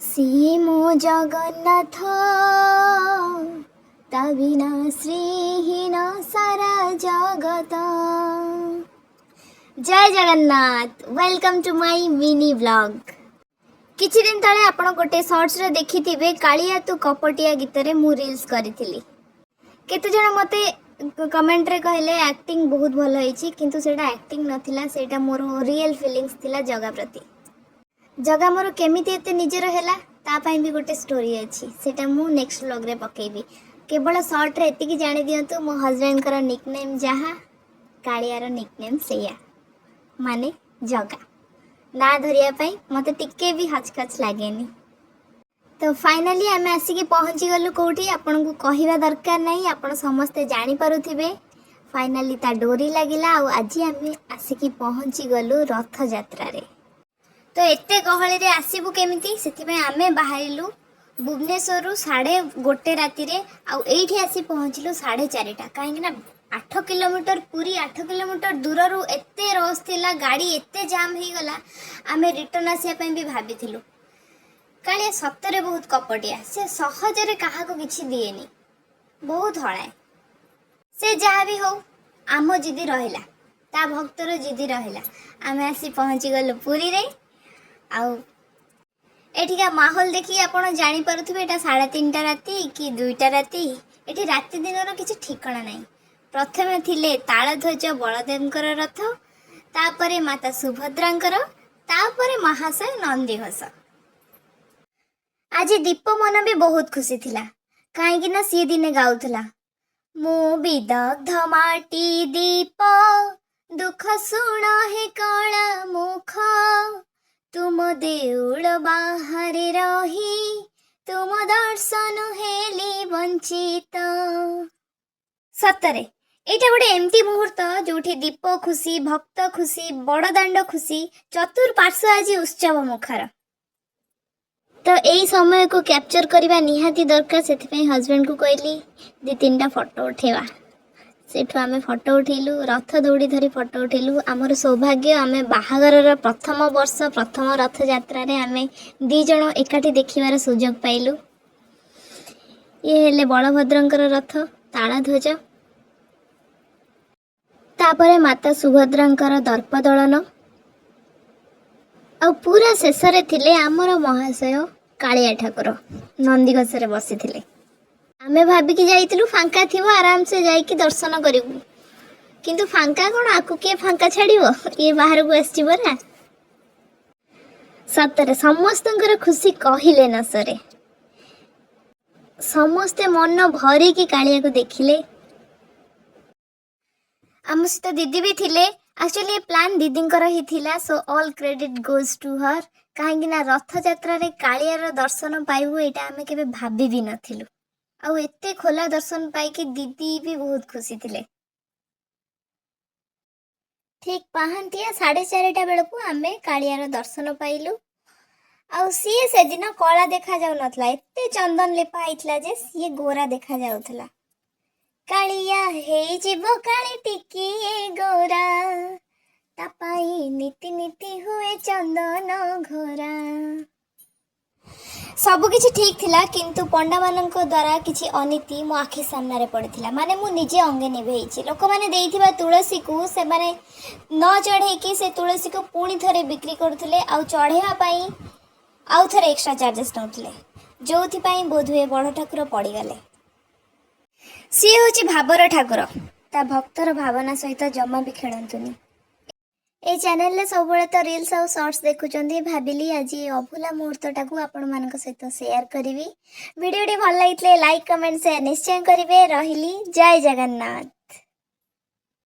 ସିଏ ମୋ ଜଗନ୍ନାଥ ତା ବିନା ଶ୍ରୀହୀନ ସାରା ଜଗତ। ଜୟ Jagannath, welcome to my mini blog. किछि दिन तले आपण गोटे शॉर्ट्स रे देखिथिबे कालिया तू कपटिया गीत रे मु रील्स करिथिली। केते जण मते कमेंट रे कहले एक्टिंग बहुत भल होईची, किंतु सेटा एक्टिंग नथिला, सेटा मोर रियल फीलिंग्स थिला जगा प्रति। जगा मोर केमिति एते निजर हैला ता पई भी गोटे स्टोरी अछि, सेटा मु नेक्स्ट व्लॉग रे पकेबी। केवल शॉर्ट रे एतिकी जानि दियंतु मो हस्बैंड कर निकनेम जहा, कालिया रो निकनेम सेया, माने जगा। ना धरिया पाई मते टिके भी हचकच लागेनी। तो फाइनली आम आसिक पहुँची गलु कौटी, आपन को कहिबा दरकार नहीं, आपन समस्ते जानि पारुथिबे। फाइनली ता डोरी लागिला आ आज आम आसिक पहुँची गलु रथ यात्रा रे। तो एते गहली रे आसीबु केमिति, सेतिबे आमे बाहरिलु भुवनेश्वर 1:30 राति रे, आ एठी आसी पहुँचिलु 4:30। काहेकि ना 8 किलोमीटर पूरी 8 किलोमीटर दूर रू एते रस थिला, गाड़ी एते जाम ही गला, आमे रिटर्न आसिया पई भी भाबिथिलु। कालिया सत्तरे बहुत कपटिया, से सहजरे काहाको किछि दिएनी, बहुत हळाए। से जहा भी हो आम जिदी रहिला, ता भक्तर जिदी रहिला। आमे आसी पहुँची गलु पुरी रे। आउ एठिका माहौल देखी आपण जानि पारुथिबे एटा 3:30 राति कि 2टा राति। एठी राति दिनर किछि ठिकाना नाही। प्रथमे थिले तालध्वज बलदेवकर रथ, तापरे माता सुभद्रांकर, तापरे महाशय नंदीघोष। आज दीप मन भी बहुत खुशी थिला, काहेकि ना सी दिने गाउथला, मो विदग्ध माटी दीप दुख सुण हे कला मुख, तुम देउल बाहरे रही तुम दर्शन हेली वंचित। सतरे एटा गोटे एमती मुहूर्त जोठी दीप खुशी, भक्त खुशी, बड़ दांड खुशी, चतुर्पार्श्व आज उत्सव मुखर। तो यही समय को कैप्चर करने निहाती दरकार, से हस्बैंड को कहली 2-3टा फोटो उठेवा। सेठू आमे फोटो उठेलु, रथ दौड़ी धरी फोटो उठेलु। आमर सौभाग्य, आमे बाहागर प्रथम वर्ष प्रथम रथ यात्रा रे आमे 2 जण एकाठी देखिबार सुजोग पाइलु। ये हेले बलभद्रंकर रथ तालध्वज, तापरे माता सुभद्रांकर दर्प दलन, आ पूरा शेष रे थिले आमर महाशय कालिया ठाकुर नंदीघोष रे बसी थिले। आमे भाबिकी जाइतिलु फांका थिबो, आराम से जाइकी दर्शन करिबु, किंतु फांका कोन, आकु के फांका छाड़िबो, ये बाहर को आसी बरा। सतरे समस्तंकर खुशी कहिले न सरे, समस्ते मन भरी की कालिया को देखिले। आम सहित दीदी भी थिले। एक्चुअली ये प्लान दीदींकर ही थिला, so all credit goes to her. काहेकि ना रथ यात्रा रे कालियार दर्शन पाइबु एटा आमे केबे भाबी भी नथिलु, आ एते खोला दर्शन पाई कि दीदी भी बहुत खुशी थिले। ठीक पहांतिया 4:30 बेलकू आमे कालियार दर्शन पाइलु। आ सीए से दिन कला देखा जाउ नथला, एते चंदन लेपा आइतला जे सीए गोरा देखा जाउथला। कालिया हे जीवो काली टिकी गोरा, तापाई नीति नीति हुए चंदन घोरा। सब किछि ठीक थिला, किंतु पंडा मानक द्वारा किछि अनीति मो आखि सामने रे पड़िथिला। माने मु निजे अंगे निभेइछि। लोक माने देइथिबा तुलसी को से माने न चढ़े कि से तुलसी को पुणी थरे बिक्री करथले, आ चढ़ेवा पई आउ थरे एक्स्ट्रा चार्जेस नउथले, जोथि पई बोधुए बड़ ठाकुर पड़ी गले। सी होची भाबर ठाकुर, ता भक्तर भावना सहित जमा भी खेलंतुनी। ए चैनल ले सब बळे तो रील्स और शॉर्ट्स देखुचंदी, भाबिली आज अभुला मुहूर्तटा को आपण मानक सहित शेयर करिवि। वीडियोटी भल लागितले लाइक कमेंट शेयर निश्चय करिवे। रहिली, जय जगन्नाथ।